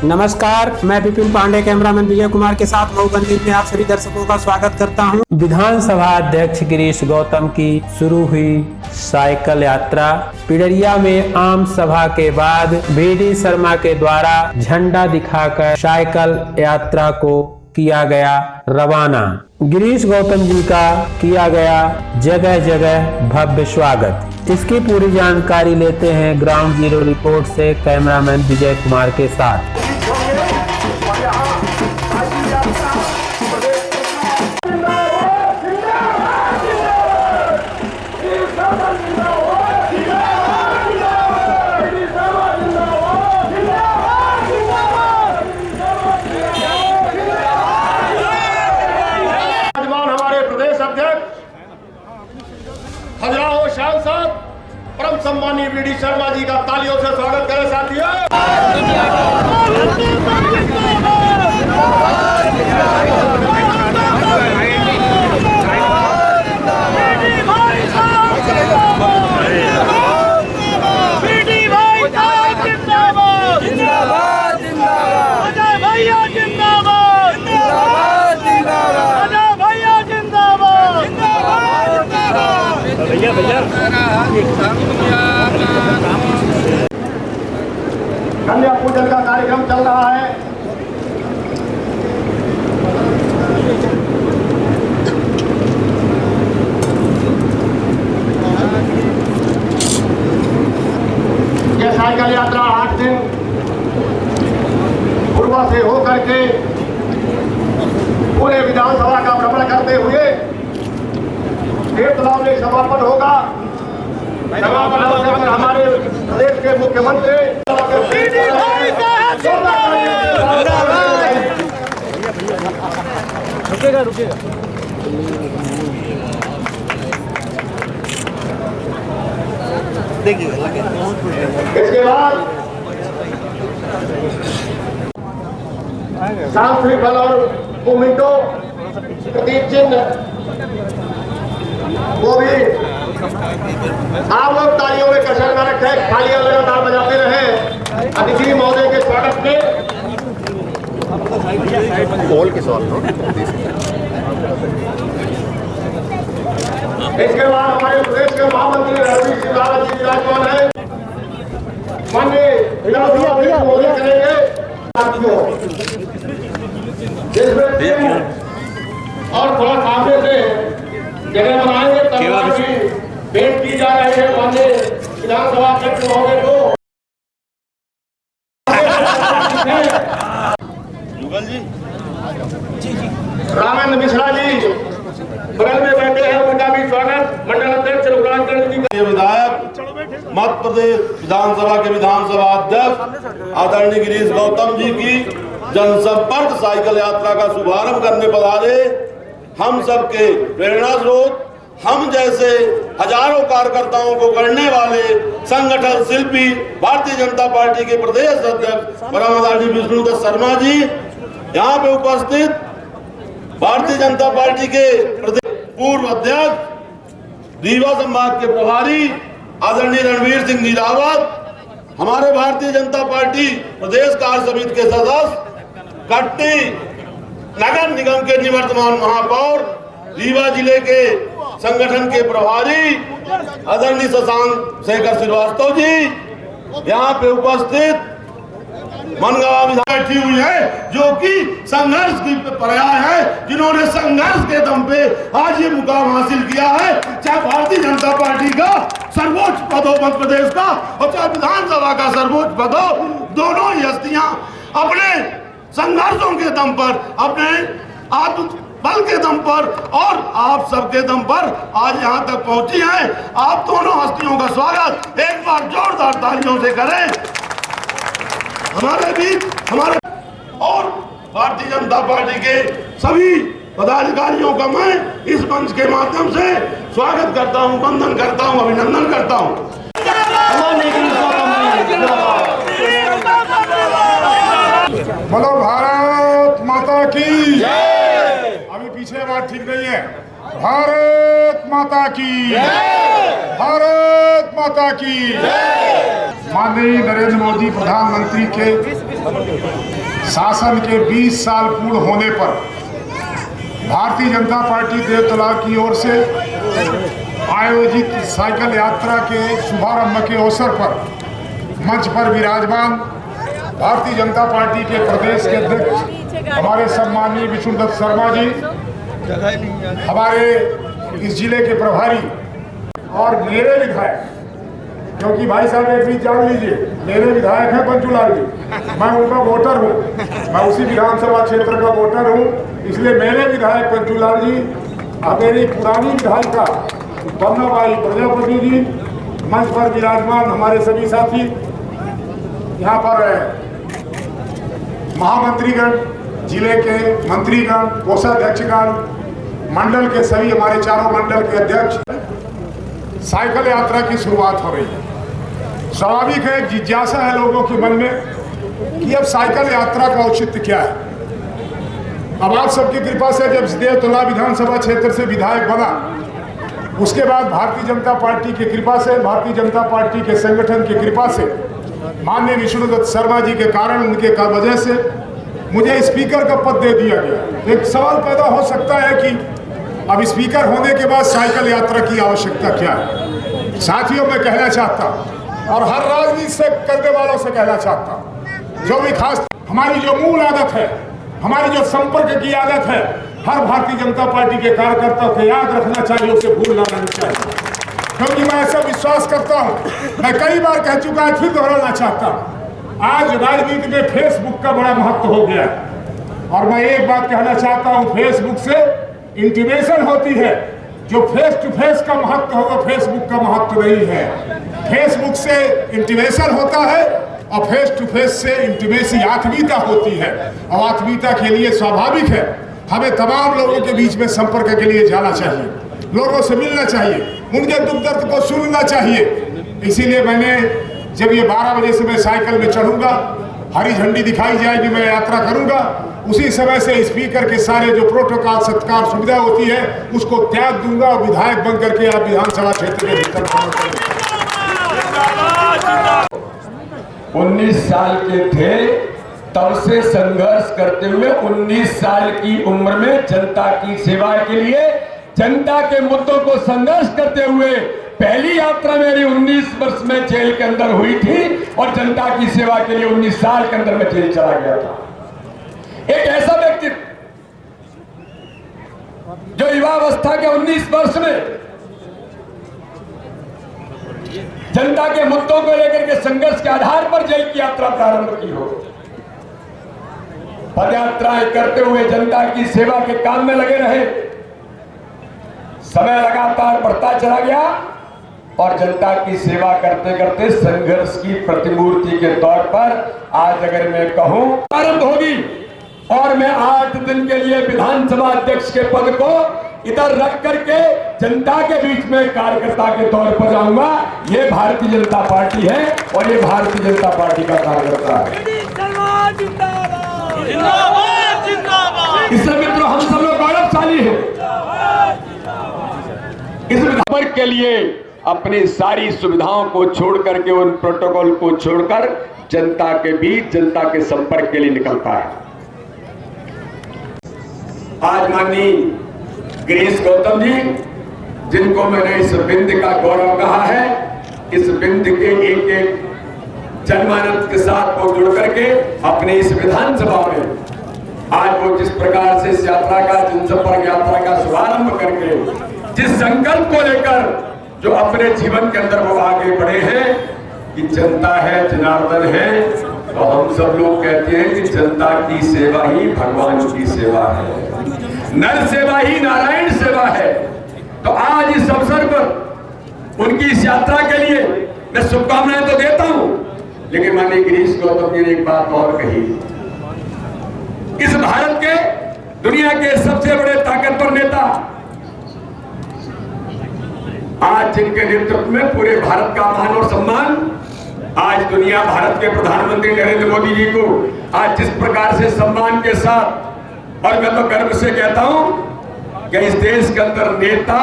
नमस्कार, मैं विपिन पांडे कैमरामैन विजय कुमार के साथ मऊगंज में आप सभी दर्शकों का स्वागत करता हूं। विधानसभा अध्यक्ष गिरीश गौतम की शुरू हुई साइकिल यात्रा। पिडरिया में आम सभा के बाद बीडी शर्मा के द्वारा झंडा दिखाकर साइकिल यात्रा को किया गया रवाना। गिरीश गौतम जी का किया गया जगह जगह भव्य स्वागत। इसकी पूरी जानकारी लेते हैं ग्राउंड जीरो रिपोर्ट से कैमरामैन विजय कुमार के साथ। हजारों सांसद परम सम्मानीय बीडी शर्मा जी का तालियों से स्वागत करें साथियों। कन्या पूजन का कार्यक्रम चल रहा है। यह साइकिल यात्रा 8 दिन पूर्वा से होकर के पूरे विधानसभा का भ्रमण करते हुए तीर्थधाम में समापन होगा। समापन अवसर पर हमारे प्रदेश के मुख्यमंत्री रुकेगा देखिए। इसके बाद सांस्कृतिक फल और मोमेंटो प्रतीक चिन्ह वो भी आप लोग तालियों में कसर न रखें, तालियां लगातार बजाते रहे। अतिथि महोदय के स्वागत में बोल के सवाल। इसके बाद हमारे प्रदेश के महामंत्री रणवीर सिंह रावत जी विराजमान है। माननीय महोदय करेंगे साथियों। और थोड़ा सामने से जगह बनाएंगे तब भेंट की जा रही है माननीय विधानसभा अध्यक्ष महोदय को। जुगल जी, रामेंद्र मिश्रा जी बगल में बैठे हैं, उनका भी स्वागत। मंडल अध्यक्ष रघुराज जी का विधायक, मध्य प्रदेश विधानसभा के विधानसभा अध्यक्ष आदरणीय गिरीश गौतम जी की जनसंपर्क साइकिल यात्रा का शुभारंभ करने पधारे हम सबके प्रेरणा स्रोत, हम जैसे हजारों कार्यकर्ताओं को गढ़ने वाले संगठन शिल्पी भारतीय जनता पार्टी के प्रदेश अध्यक्ष परम आदरणीय विष्णुदत्त शर्मा जी, यहाँ पे उपस्थित भारतीय जनता पार्टी के प्रदेश पूर्व अध्यक्ष रीवा संभाग के प्रभारी आदरणीय रणवीर सिंह जी रावत, हमारे भारतीय जनता पार्टी प्रदेश कार्य समिति के सदस्य कट्टी नगर निगम के निवर्तमान महापौर, रीवा जिले के संगठन के प्रभारी आदरणीय शशांक शेखर श्रीवास्तव जी, यहाँ पे उपस्थित मनगांव विधायक बैठी हुई है जो कि संघर्ष की पर्याय है, जिन्होंने संघर्ष के दम पे आज ये मुकाम हासिल किया है। चाहे भारतीय जनता पार्टी का सर्वोच्च पद हो मध्य प्रदेश का और चाहे विधानसभा का सर्वोच्च पद हो, दोनों ही हस्तियां अपने संघर्षों के दम पर, अपने आत्म बल के दम पर और आप सबके दम पर आज यहाँ तक पहुंची हैं। आप दोनों हस्तियों का स्वागत एक बार जोरदार तालियों से करें। हमारे बीच हमारे और भारतीय जनता पार्टी के सभी पदाधिकारियों का मैं इस मंच के माध्यम से स्वागत करता हूं, वंदन करता हूं, अभिनंदन करता हूं। बोलो भारत माता की जय। अभी पीछे बात ठीक नहीं है। भारत माता की जय। भारत माता की जय। माननीय नरेंद्र मोदी प्रधानमंत्री के शासन के 20 साल पूर्ण होने पर भारतीय जनता पार्टी देवतला की ओर से आयोजित साइकिल यात्रा के शुभारंभ के अवसर पर मंच पर विराजमान भारतीय जनता पार्टी के प्रदेश के अध्यक्ष हमारे सम्माननीय विष्णुदत्त शर्मा जी, हमारे इस जिले के प्रभारी और मेरे विधायक, क्योंकि भाई साहब एक चीज जान लीजिए, मेरे विधायक हैं पंचूलाल जी, मैं उनका वोटर हूँ, मैं उसी विधानसभा क्षेत्र का वोटर हूँ, इसलिए मेरे विधायक पंचूलाल जी और मेरी पुरानी विधायिका बन्नाबाई प्रजापति जी मंच पर विराजमान, हमारे सभी साथी यहाँ पर महामंत्रीगण, जिले के मंत्रीगण, कोषाध्यक्षगण, मंडल के सभी हमारे चारों मंडल के अध्यक्ष, साइकिल यात्रा की शुरुआत हो रही है। स्वाभाविक है, जिज्ञासा है लोगों के मन में कि अब साइकिल यात्रा का औचित्य क्या है। अब आप सबकी कृपा से जब देवतला विधानसभा क्षेत्र से विधायक बना, उसके बाद भारतीय जनता पार्टी की कृपा से, भारतीय जनता पार्टी के संगठन की कृपा से, माननीय विष्णुदत्त शर्मा जी के कारण, उनके वजह से मुझे स्पीकर का पद दे दिया गया। एक सवाल पैदा हो सकता है कि अब स्पीकर होने के बाद साइकिल यात्रा की आवश्यकता क्या है। साथियों, मैं कहना चाहता हूं और हर राजनीति से करने वालों से कहना चाहता हूं, जो भी खास हमारी जो मूल आदत है, हमारी जो संपर्क की आदत है, हर भारतीय जनता पार्टी के कार्यकर्ताओं को याद रखना चाहिए, उसे भूल ना जाना चाहिए, क्योंकि मैं ऐसा विश्वास करता हूं, मैं कई बार कह चुका है, फिर दोहराना चाहता हूं, आज राजनीति में फेसबुक का बड़ा महत्व हो गया है। और मैं एक बात कहना चाहता हूं, फेसबुक से इंटीमेशन होती है, जो फेस टू फेस का महत्व होगा, फेसबुक का महत्व नहीं है। फेसबुक से इंटीमेशन होता है और फेस टू फेस से इंटीमेसी आत्मीयता होती है, और आत्मीयता के लिए स्वाभाविक है हमें तमाम लोगों के बीच में संपर्क के लिए जाना चाहिए, लोगों से मिलना चाहिए, उनके दुख दर्द को सुनना चाहिए। इसीलिए मैंने जब ये 12 बजे से मैं साइकिल में चढ़ूंगा, हरी झंडी दिखाई जाएगी, मैं यात्रा करूंगा, उसी समय से स्पीकर के सारे जो प्रोटोकॉल सत्कार सुविधा होती है उसको त्याग दूंगा और विधायक बन करके आप विधानसभा क्षेत्र के भीतर 19 साल के थे तब से संघर्ष करते हुए 19 साल की उम्र में जनता की सेवा के लिए, जनता के मुद्दों को संघर्ष करते हुए पहली यात्रा मेरी 19 वर्ष में जेल के अंदर हुई थी और जनता की सेवा के लिए 19 साल के अंदर मैं जेल चला गया था। एक ऐसा व्यक्ति जो युवावस्था के 19 वर्ष में जनता के मुद्दों को लेकर के संघर्ष के आधार पर जेल की यात्रा प्रारंभ की हो, पदयात्राएं करते हुए जनता की सेवा के काम में लगे रहे, समय लगातार बढ़ता चला गया और जनता की सेवा करते करते संघर्ष की प्रतिमूर्ति के तौर पर आज अगर मैं कहूं प्रारंभ होगी और मैं 8 दिन के लिए विधानसभा अध्यक्ष के पद को इधर रख करके जनता के बीच में कार्यकर्ता के तौर पर जाऊंगा। ये भारतीय जनता पार्टी है और ये भारतीय जनता पार्टी का कार्यकर्ता है। इससे मित्रों हम सब लोग गौरवशाली हैं। इस वर्ग के लिए अपनी सारी सुविधाओं को छोड़ करके, उन प्रोटोकॉल को छोड़कर जनता के बीच, जनता के संपर्क के लिए निकलता है। आज माननीय गिरीश गौतम जी, जिनको मैंने इस बिंद का गौरव कहा है, इस बिंद के एक एक जनमानस के साथ वो जुड़ करके अपने इस विधानसभा में आज वो जिस प्रकार से इस यात्रा का, जनसंपर्क यात्रा का शुभारंभ करके जिस संकल्प को लेकर जो अपने जीवन के अंदर वो आगे बढ़े हैं कि जनता है, जनार्दन है, तो हम सब लोग कहते हैं कि जनता की सेवा ही भगवान की सेवा है, नर सेवा ही नारायण सेवा है। तो आज इस अवसर पर उनकी इस यात्रा के लिए मैं शुभकामनाएं तो देता हूं, लेकिन माननीय गिरीश गौतम जी ने एक बात और कही, इस भारत के दुनिया के सबसे बड़े ताकतवर नेता आज जिनके नेतृत्व में पूरे भारत का मान और सम्मान, आज दुनिया भारत के प्रधानमंत्री नरेंद्र मोदी जी को आज जिस प्रकार से सम्मान के साथ, और मैं तो गर्व से कहता हूं कि इस देश के अंदर नेता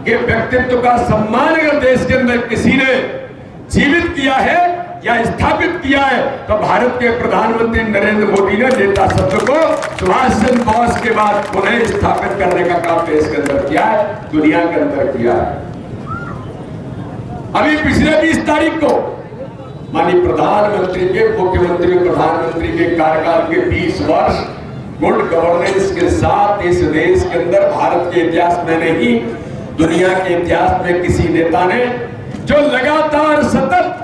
के व्यक्तित्व का सम्मान अगर देश के अंदर किसी ने जीवित किया है या स्थापित किया है, तो भारत के प्रधानमंत्री नरेंद्र मोदी ने नेता शब्द को सुभाष चंद्र बोस के बाद पुनः स्थापित करने का काम देश के अंदर किया है, दुनिया के अंदर किया है। अभी पिछले 20 तारीख को माननीय प्रधानमंत्री के, मुख्यमंत्री प्रधानमंत्री के कार्यकाल के 20 वर्ष गुड गवर्नेंस के साथ इस देश के अंदर भारत के इतिहास में नहीं, दुनिया के इतिहास में किसी नेता ने जो लगातार सतत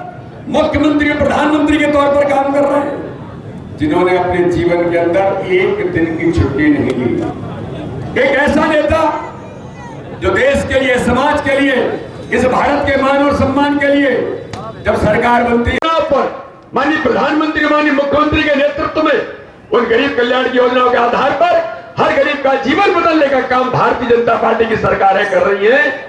मुख्यमंत्री प्रधानमंत्री के तौर पर काम कर रहे हैं, जिन्होंने अपने जीवन के अंदर एक दिन की छुट्टी नहीं ली। एक ऐसा नेता जो देश के लिए, समाज के लिए, इस भारत के मान और सम्मान के लिए जब सरकार बनती है, पर माननीय प्रधानमंत्री, माननीय मुख्यमंत्री के नेतृत्व में उन गरीब कल्याण की योजनाओं के आधार पर हर गरीब का जीवन बदलने का काम भारतीय जनता पार्टी की सरकारें कर रही हैं।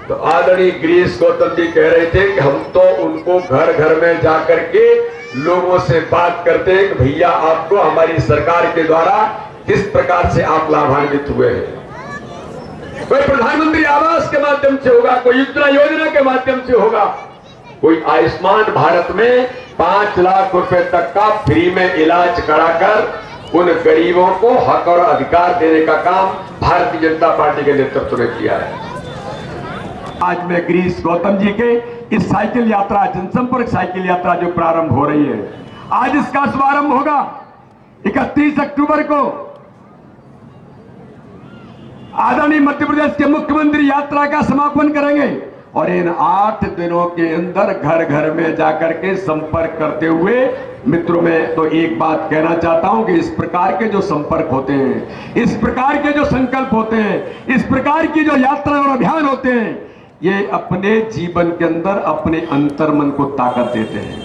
तो आदरणीय गिरीश गौतम जी कह रहे थे कि हम तो उनको घर घर में जाकर के लोगों से बात करते हैं कि भैया आपको हमारी सरकार के द्वारा किस प्रकार से आप लाभान्वित हुए हैं। कोई प्रधानमंत्री आवास के माध्यम से होगा, कोई उज्ज्वला योजना के माध्यम से होगा, कोई आयुष्मान भारत में 5 लाख रुपए तक का फ्री में इलाज कराकर उन गरीबों को हक और अधिकार देने का काम भारतीय जनता पार्टी के नेतृत्व में किया है। आज मैं गिरीश गौतम जी के इस साइकिल यात्रा, जनसंपर्क साइकिल यात्रा जो प्रारंभ हो रही है, आज इसका शुभारंभ होगा 31 अक्टूबर को। आदरणीय मध्य प्रदेश के मुख्यमंत्री यात्रा का समापन करेंगे और इन 8 दिनों के अंदर घर घर में जाकर के संपर्क करते हुए, मित्रों में तो एक बात कहना चाहता हूं कि इस प्रकार के जो संपर्क होते हैं, इस प्रकार के जो संकल्प होते हैं, इस प्रकार की जो यात्रा और अभियान होते हैं, ये अपने जीवन के अंदर अपने अंतर्मन को ताकत देते हैं।